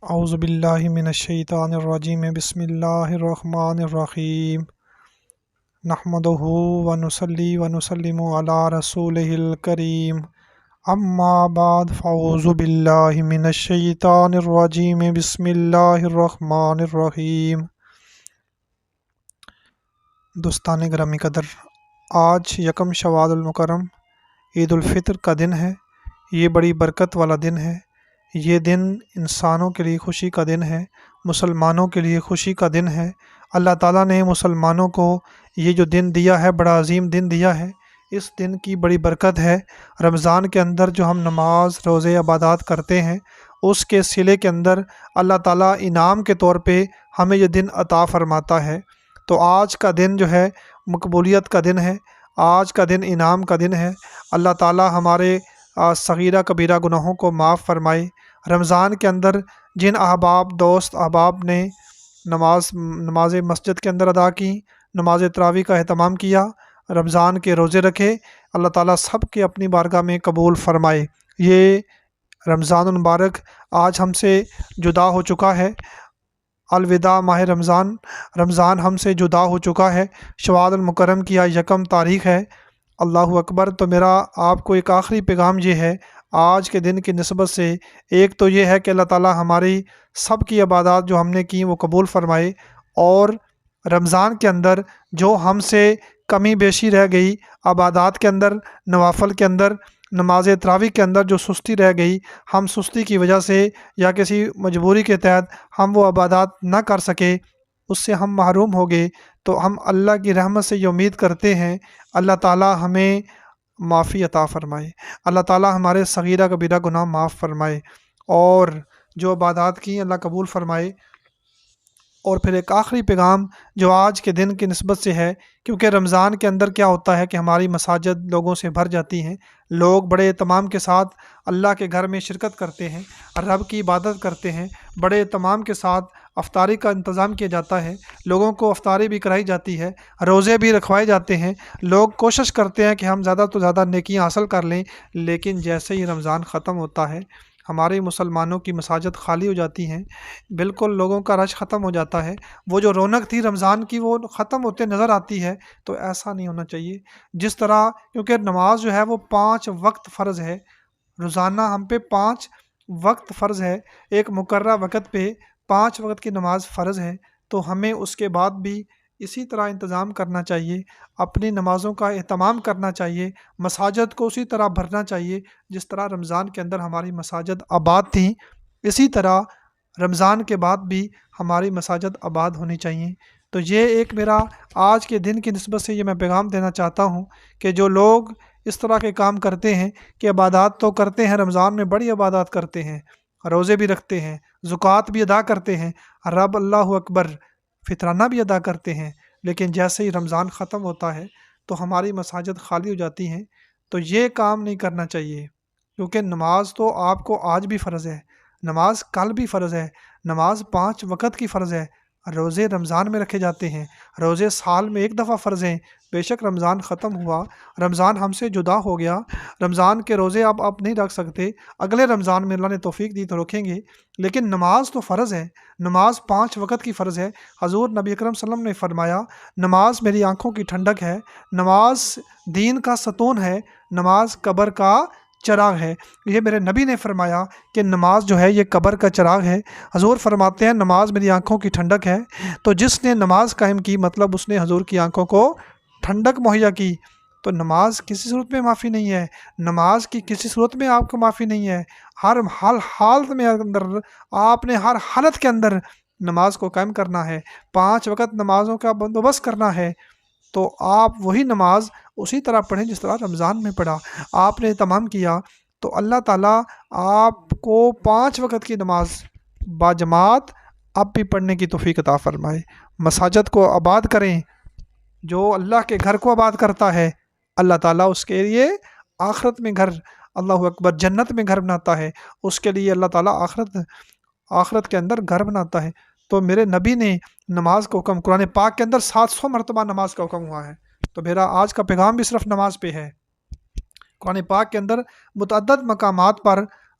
اعوذ باللہ من الشیطان الرجیم بسم اللہ الرحمن الرحیم نحمدہ ونصلی ونسلم علی رسولہ الکریم اما بعد فاعوذ باللہ من الشیطان الرجیم بسم اللہ الرحمن الرحیم۔ دوستان گرامی قدر، آج یکم شوال المکرم عید الفطر کا دن ہے۔ یہ بڑی برکت والا دن ہے۔ یہ دن انسانوں کے لیے خوشی کا دن ہے، مسلمانوں کے لیے خوشی کا دن ہے۔ اللہ تعالیٰ نے مسلمانوں کو یہ جو دن دیا ہے، بڑا عظیم دن دیا ہے۔ اس دن کی بڑی برکت ہے۔ رمضان کے اندر جو ہم نماز، روزے، عبادات کرتے ہیں، اس کے صلے کے اندر اللہ تعالیٰ انعام کے طور پہ ہمیں یہ دن عطا فرماتا ہے۔ تو آج کا دن جو ہے مقبولیت کا دن ہے، آج کا دن انعام کا دن ہے۔ اللہ تعالیٰ ہمارے صغیرہ کبیرہ گناہوں کو معاف فرمائے۔ رمضان کے اندر جن احباب، دوست احباب نے نماز مسجد کے اندر ادا کی، نماز تراویح کا اہتمام کیا، رمضان کے روزے رکھے، اللہ تعالیٰ سب کے اپنی بارگاہ میں قبول فرمائے۔ یہ رمضان المبارک آج ہم سے جدا ہو چکا ہے۔ الوداع ماہ رمضان، رمضان ہم سے جدا ہو چکا ہے۔ شوال المکرم کی آج یکم تاریخ ہے۔ اللہ اکبر۔ تو میرا آپ کو ایک آخری پیغام یہ ہے آج کے دن کی نسبت سے، ایک تو یہ ہے کہ اللہ تعالیٰ ہماری سب کی عبادات جو ہم نے کی وہ قبول فرمائے، اور رمضان کے اندر جو ہم سے کمی بیشی رہ گئی، عبادات کے اندر، نوافل کے اندر، نماز تراویح کے اندر جو سستی رہ گئی، ہم سستی کی وجہ سے یا کسی مجبوری کے تحت ہم وہ عبادات نہ کر سکے، اس سے ہم محروم ہو گئے، تو ہم اللہ کی رحمت سے یہ امید کرتے ہیں اللہ تعالیٰ ہمیں معافی عطا فرمائے، اللہ تعالیٰ ہمارے صغیرہ کبیرہ گناہ معاف فرمائے، اور جو عبادات کی اللہ قبول فرمائے۔ اور پھر ایک آخری پیغام جو آج کے دن کی نسبت سے ہے، کیونکہ رمضان کے اندر کیا ہوتا ہے کہ ہماری مساجد لوگوں سے بھر جاتی ہیں، لوگ بڑے اہتمام کے ساتھ اللہ کے گھر میں شرکت کرتے ہیں، رب کی عبادت کرتے ہیں، بڑے اہتمام کے ساتھ افطاری کا انتظام کیا جاتا ہے، لوگوں کو افطاری بھی کرائی جاتی ہے، روزے بھی رکھوائے جاتے ہیں، لوگ کوشش کرتے ہیں کہ ہم زیادہ تو زیادہ نیکیاں حاصل کر لیں، لیکن جیسے ہی رمضان ختم ہوتا ہے ہمارے مسلمانوں کی مساجد خالی ہو جاتی ہیں، بالکل لوگوں کا رش ختم ہو جاتا ہے، وہ جو رونق تھی رمضان کی وہ ختم ہوتے نظر آتی ہے۔ تو ایسا نہیں ہونا چاہیے۔ جس طرح، کیونکہ نماز جو ہے وہ 5 وقت فرض ہے، روزانہ ہم پہ 5 وقت فرض ہے، ایک مقررہ وقت پہ 5 وقت کی نماز فرض ہے، تو ہمیں اس کے بعد بھی اسی طرح انتظام کرنا چاہیے، اپنی نمازوں کا اہتمام کرنا چاہیے، مساجد کو اسی طرح بھرنا چاہیے جس طرح رمضان کے اندر ہماری مساجد آباد تھیں، اسی طرح رمضان کے بعد بھی ہماری مساجد آباد ہونی چاہیے۔ تو یہ ایک میرا آج کے دن کی نسبت سے یہ میں پیغام دینا چاہتا ہوں کہ جو لوگ اس طرح کے کام کرتے ہیں کہ عبادات تو کرتے ہیں، رمضان میں بڑی عبادات کرتے ہیں، روزے بھی رکھتے ہیں، زکوٰۃ بھی ادا کرتے ہیں، رب اللہ اکبر فطرانہ بھی ادا کرتے ہیں، لیکن جیسے ہی رمضان ختم ہوتا ہے تو ہماری مساجد خالی ہو جاتی ہیں۔ تو یہ کام نہیں کرنا چاہیے، کیونکہ نماز تو آپ کو آج بھی فرض ہے، نماز کل بھی فرض ہے، نماز 5 وقت کی فرض ہے، روزے رمضان میں رکھے جاتے ہیں، روزے سال میں ایک دفعہ فرض ہیں۔ بے شک رمضان ختم ہوا، رمضان ہم سے جدا ہو گیا، رمضان کے روزے آپ نہیں رکھ سکتے، اگلے رمضان میں اللہ نے توفیق دی تو رکھیں گے، لیکن نماز تو فرض ہے، نماز 5 وقت کی فرض ہے۔ حضور نبی اکرم صلی اللہ علیہ وسلم نے فرمایا، نماز میری آنکھوں کی ٹھنڈک ہے، نماز دین کا ستون ہے، نماز قبر کا چراغ ہے۔ یہ میرے نبی نے فرمایا کہ نماز جو ہے یہ قبر کا چراغ ہے۔ حضور فرماتے ہیں نماز میری آنکھوں کی ٹھنڈک ہے، تو جس نے نماز قائم کی مطلب اس نے حضور کی آنکھوں کو ٹھنڈک مہیا کی۔ تو نماز کسی صورت میں معافی نہیں ہے، نماز کی کسی صورت میں آپ کو معافی نہیں ہے، ہر حالت میں اندر آپ نے ہر حالت کے اندر نماز کو قائم کرنا ہے، 5 وقت نمازوں کا بندوبست کرنا ہے۔ تو آپ وہی نماز اسی طرح پڑھیں جس طرح رمضان میں پڑھا، آپ نے تمام کیا، تو اللہ تعالیٰ آپ کو 5 وقت کی نماز باجماعت اب بھی پڑھنے کی توفیق عطا فرمائے۔ مساجد کو آباد کریں، جو اللہ کے گھر کو آباد کرتا ہے اللہ تعالیٰ اس کے لیے آخرت میں گھر، اللہ اکبر، جنت میں گھر بناتا ہے، اس کے لیے اللہ تعالیٰ آخرت کے اندر گھر بناتا ہے۔ تو میرے نبی نے نماز کا حکم قرآن پاک کے اندر 700 مرتبہ نماز کا حکم ہوا ہے، تو میرا آج کا پیغام بھی صرف نماز پہ ہے۔ قرآن پاک کے اندر متعدد مقامات پر